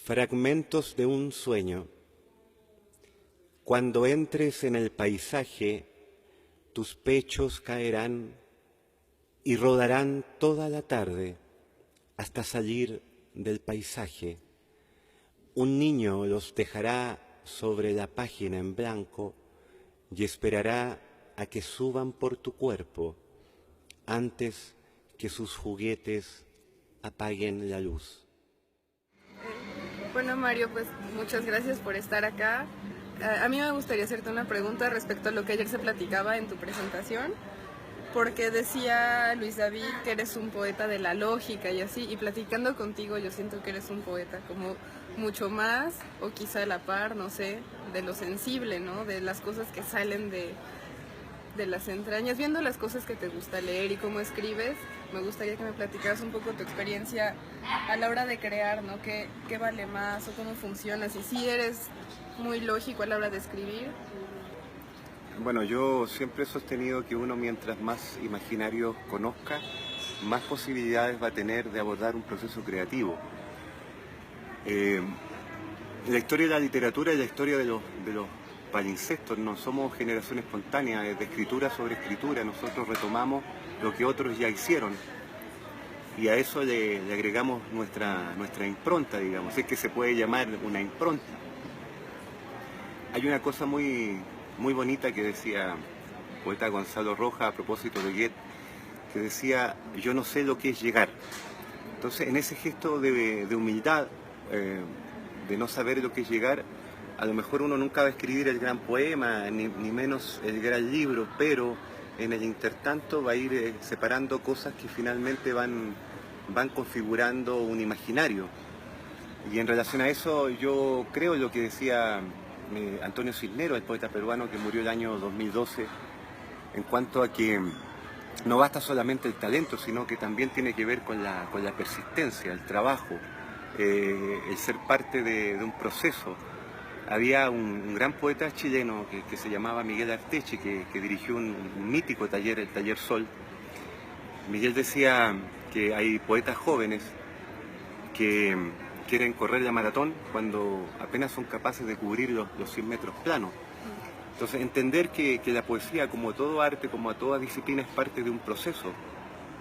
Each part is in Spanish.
Fragmentos de un sueño. Cuando entres en el paisaje, tus pechos caerán y rodarán toda la tarde hasta salir del paisaje. Un niño los dejará sobre la página en blanco y esperará a que suban por tu cuerpo antes que sus juguetes apaguen la luz. Bueno, Mario, pues muchas gracias por estar acá. A mí me gustaría hacerte una pregunta respecto a lo que ayer se platicaba en tu presentación, porque decía Luis David que eres un poeta de la lógica y así, y platicando contigo yo siento que eres un poeta como mucho más, o quizá a la par, no sé, de lo sensible, ¿no? De las cosas que salen de las entrañas, viendo las cosas que te gusta leer y cómo escribes. Me gustaría que me platicaras un poco tu experiencia a la hora de crear, ¿no? ¿Qué vale más o cómo funciona? Si sí eres muy lógico a la hora de escribir. Bueno, yo siempre he sostenido que uno, mientras más imaginarios conozca, más posibilidades va a tener de abordar un proceso creativo. La historia de la literatura y la historia de los palimpsestos, no somos generación espontánea, es de escritura sobre escritura. Nosotros retomamos lo que otros ya hicieron y a eso le agregamos nuestra impronta, digamos, es que se puede llamar una impronta. Hay una cosa muy bonita que decía el poeta Gonzalo Rojas a propósito de Goethe, que decía: yo no sé lo que es llegar. Entonces, en ese gesto de humildad, de no saber lo que es llegar, a lo mejor uno nunca va a escribir el gran poema, ni menos el gran libro, pero en el intertanto va a ir separando cosas que finalmente van configurando un imaginario. Y en relación a eso, yo creo lo que decía Antonio Cisneros, el poeta peruano que murió el año 2012, en cuanto a que no basta solamente el talento, sino que también tiene que ver con la persistencia, el trabajo, el ser parte de un proceso. Había un gran poeta chileno que se llamaba Miguel Arteche, que dirigió un mítico taller, el Taller Sol. Miguel decía que hay poetas jóvenes que quieren correr la maratón cuando apenas son capaces de cubrir los 100 metros planos. Entonces, entender que la poesía, como todo arte, como a toda disciplina, es parte de un proceso.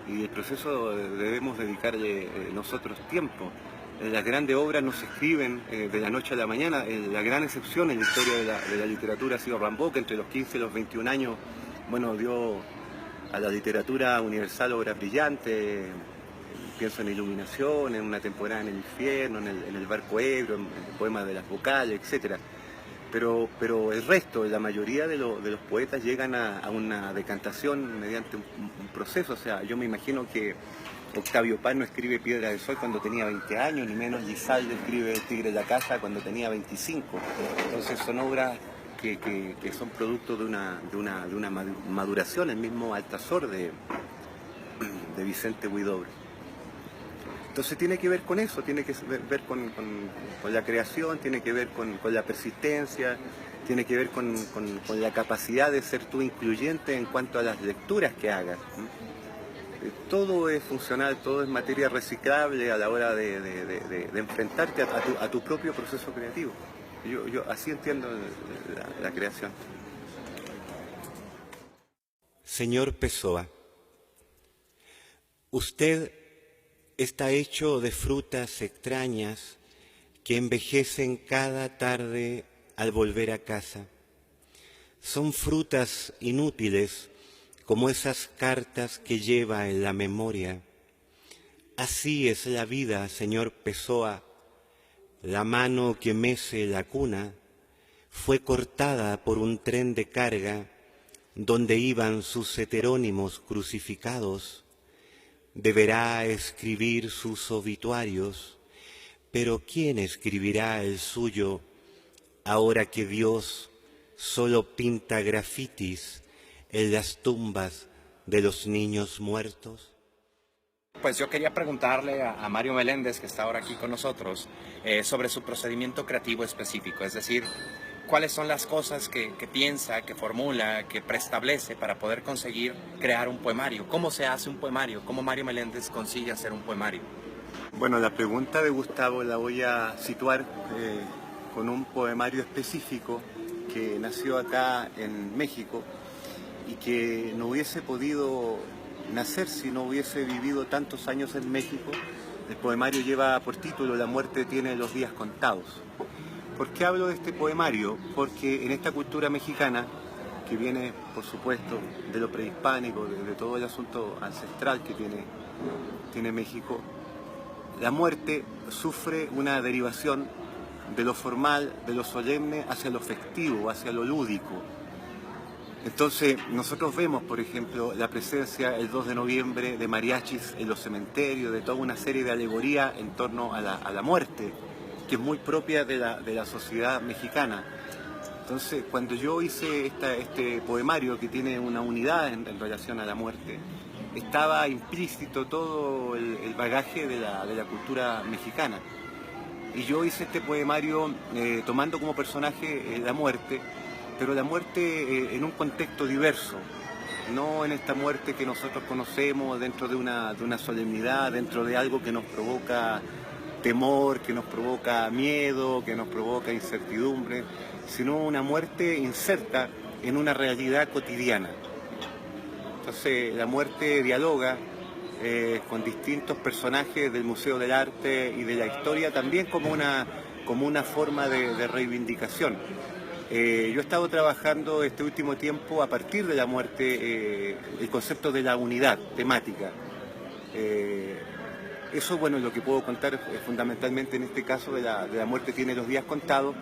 Y el proceso debemos dedicarle nosotros tiempo. Las grandes obras no se escriben de la noche a la mañana. La gran excepción en la historia de la literatura ha sido Rimbaud, que entre los 15 y los 21 años, bueno, dio a la literatura universal obras brillantes. Pienso en Iluminación, en Una temporada en el infierno, en el barco Ebro, en el poema de las vocales, etc. Pero el resto, la mayoría de los poetas llegan a una decantación mediante un proceso. O sea, yo me imagino que Octavio Paz no escribe Piedra del Sol cuando tenía 20 años, ni menos Lizalde escribe El tigre de la casa cuando tenía 25. Entonces son obras que son producto de una maduración. El mismo Altazor de Vicente Huidobro. Entonces tiene que ver con eso, tiene que ver con la creación, tiene que ver con la persistencia, tiene que ver con la capacidad de ser tú incluyente en cuanto a las lecturas que hagas. Todo es funcional, todo es materia reciclable a la hora de enfrentarte a tu propio proceso creativo. Yo así entiendo la creación. Señor Pessoa, usted está hecho de frutas extrañas que envejecen cada tarde al volver a casa. Son frutas inútiles como esas cartas que lleva en la memoria. Así es la vida, señor Pessoa. La mano que mece la cuna fue cortada por un tren de carga donde iban sus heterónimos crucificados. Deberá escribir sus obituarios, pero ¿quién escribirá el suyo ahora que Dios solo pinta grafitis en las tumbas de los niños muertos? Pues yo quería preguntarle a Mario Meléndez, que está ahora aquí con nosotros, sobre su procedimiento creativo específico, es decir, cuáles son las cosas que piensa, que formula, que preestablece para poder conseguir crear un poemario. ¿Cómo se hace un poemario? ¿Cómo Mario Meléndez consigue hacer un poemario? Bueno, la pregunta de Gustavo la voy a situar con un poemario específico que nació acá en México y que no hubiese podido nacer si no hubiese vivido tantos años en México. El poemario lleva por título La muerte tiene los días contados. ¿Por qué hablo de este poemario? Porque en esta cultura mexicana, que viene, por supuesto, de lo prehispánico, de todo el asunto ancestral que tiene México, la muerte sufre una derivación de lo formal, de lo solemne, hacia lo festivo, hacia lo lúdico. Entonces, nosotros vemos, por ejemplo, la presencia el 2 de noviembre de mariachis en los cementerios, de toda una serie de alegorías en torno a la muerte, que es muy propia de la sociedad mexicana. Entonces, cuando yo hice este poemario, que tiene una unidad en relación a la muerte, estaba implícito todo el bagaje de la cultura mexicana. Y yo hice este poemario tomando como personaje la muerte, pero la muerte en un contexto diverso, no en esta muerte que nosotros conocemos dentro de una solemnidad, dentro de algo que nos provoca temor, que nos provoca miedo, que nos provoca incertidumbre, sino una muerte inserta en una realidad cotidiana. Entonces la muerte dialoga con distintos personajes del Museo del Arte y de la historia, también como una forma de reivindicación. Yo he estado trabajando este último tiempo a partir de la muerte, el concepto de la unidad temática. Eso, bueno, es lo que puedo contar fundamentalmente en este caso de la muerte tiene los días contados,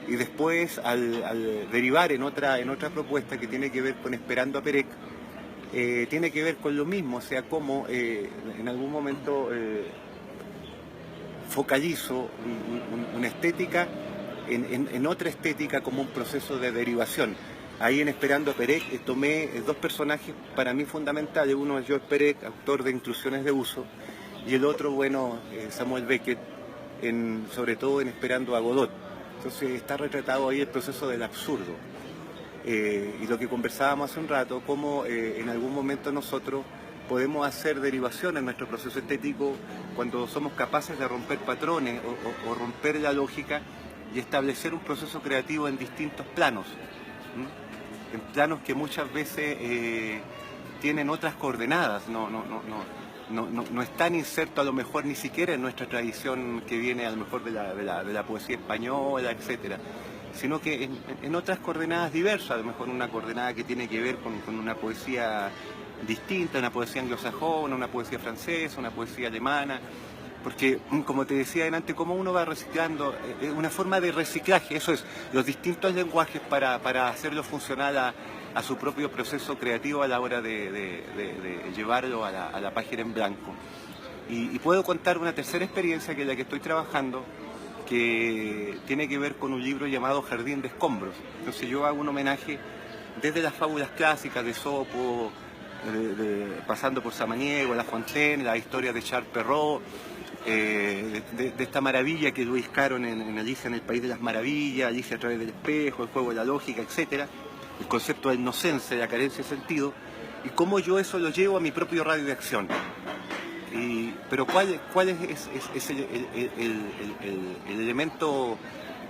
y después al derivar en otra propuesta que tiene que ver con Esperando a Perec, tiene que ver con lo mismo, o sea, cómo en algún momento focalizo una estética en otra estética como un proceso de derivación. Ahí en Esperando a Perec tomé dos personajes para mí fundamentales. Uno es George Perec, autor de Instrucciones de Uso, y el otro, bueno, Samuel Beckett, sobre todo en Esperando a Godot. Entonces está retratado ahí el proceso del absurdo. Y lo que conversábamos hace un rato, cómo en algún momento nosotros podemos hacer derivación en nuestro proceso estético cuando somos capaces de romper patrones o romper la lógica y establecer un proceso creativo en distintos planos, en planos que muchas veces tienen otras coordenadas, no están insertos a lo mejor ni siquiera en nuestra tradición que viene a lo mejor de la poesía española, etcétera, sino que en otras coordenadas diversas, a lo mejor una coordenada que tiene que ver con una poesía distinta, una poesía anglosajona, una poesía francesa, una poesía alemana. Porque, como te decía antes, cómo uno va reciclando, una forma de reciclaje, eso es, los distintos lenguajes para hacerlo funcional a su propio proceso creativo a la hora de llevarlo a la página en blanco. Y puedo contar una tercera experiencia que es la que estoy trabajando, que tiene que ver con un libro llamado Jardín de Escombros. Entonces yo hago un homenaje desde las fábulas clásicas de Esopo, pasando por Samaniego, La Fontaine, la historia de Charles Perrault, de esta maravilla que Lewis Carroll en Alicia en el País de las Maravillas, Alicia a través del espejo, el juego de la lógica, etc. El concepto de inocencia, de la carencia de sentido, y cómo yo eso lo llevo a mi propio radio de acción. Pero ¿cuál es el elemento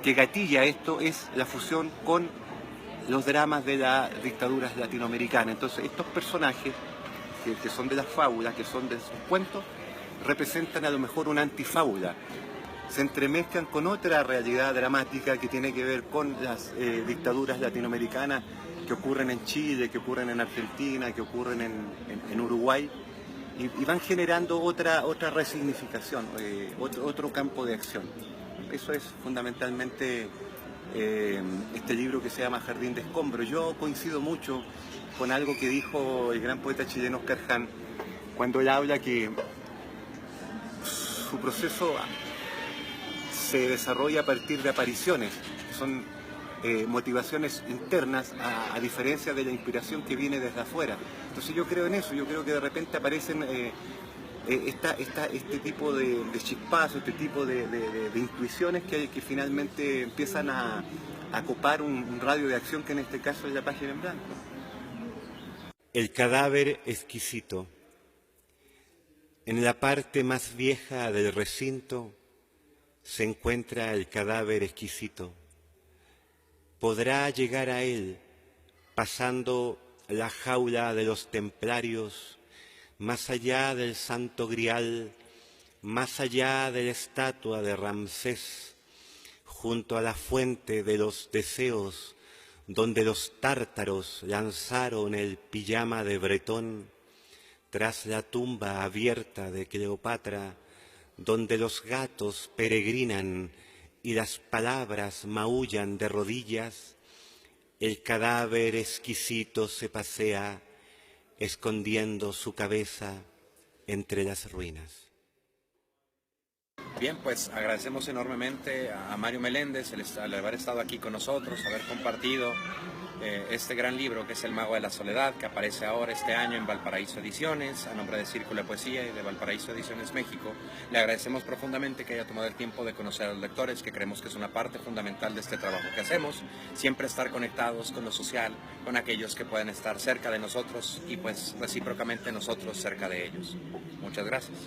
que gatilla esto? Es la fusión con los dramas de las dictaduras latinoamericanas. Entonces estos personajes que son de las fábulas, que son de sus cuentos, representan a lo mejor una antifábula, se entremezclan con otra realidad dramática que tiene que ver con las dictaduras latinoamericanas que ocurren en Chile, que ocurren en Argentina, que ocurren en Uruguay, y van generando otra resignificación, otro campo de acción. Eso es fundamentalmente este libro que se llama Jardín de Escombros. Yo coincido mucho con algo que dijo el gran poeta chileno Oscar Ján, cuando él habla que su proceso se desarrolla a partir de apariciones, son motivaciones internas, a diferencia de la inspiración que viene desde afuera. Entonces yo creo en eso, yo creo que de repente aparecen este tipo de chispazos, este tipo de intuiciones que finalmente empiezan a copar un radio de acción, que en este caso es la página en blanco. El cadáver exquisito. En la parte más vieja del recinto se encuentra el cadáver exquisito. Podrá llegar a él pasando la jaula de los templarios, más allá del Santo Grial, más allá de la estatua de Ramsés, junto a la fuente de los deseos, donde los tártaros lanzaron el pijama de Bretón, tras la tumba abierta de Cleopatra, donde los gatos peregrinan y las palabras maullan de rodillas, el cadáver exquisito se pasea, escondiendo su cabeza entre las ruinas. Bien, pues agradecemos enormemente a Mario Meléndez el haber estado aquí con nosotros, haber compartido este gran libro que es El Mago de la Soledad, que aparece ahora este año en Valparaíso Ediciones, a nombre de Círculo de Poesía y de Valparaíso Ediciones México. Le agradecemos profundamente que haya tomado el tiempo de conocer a los lectores, que creemos que es una parte fundamental de este trabajo que hacemos, siempre estar conectados con lo social, con aquellos que pueden estar cerca de nosotros y pues recíprocamente nosotros cerca de ellos. Muchas gracias.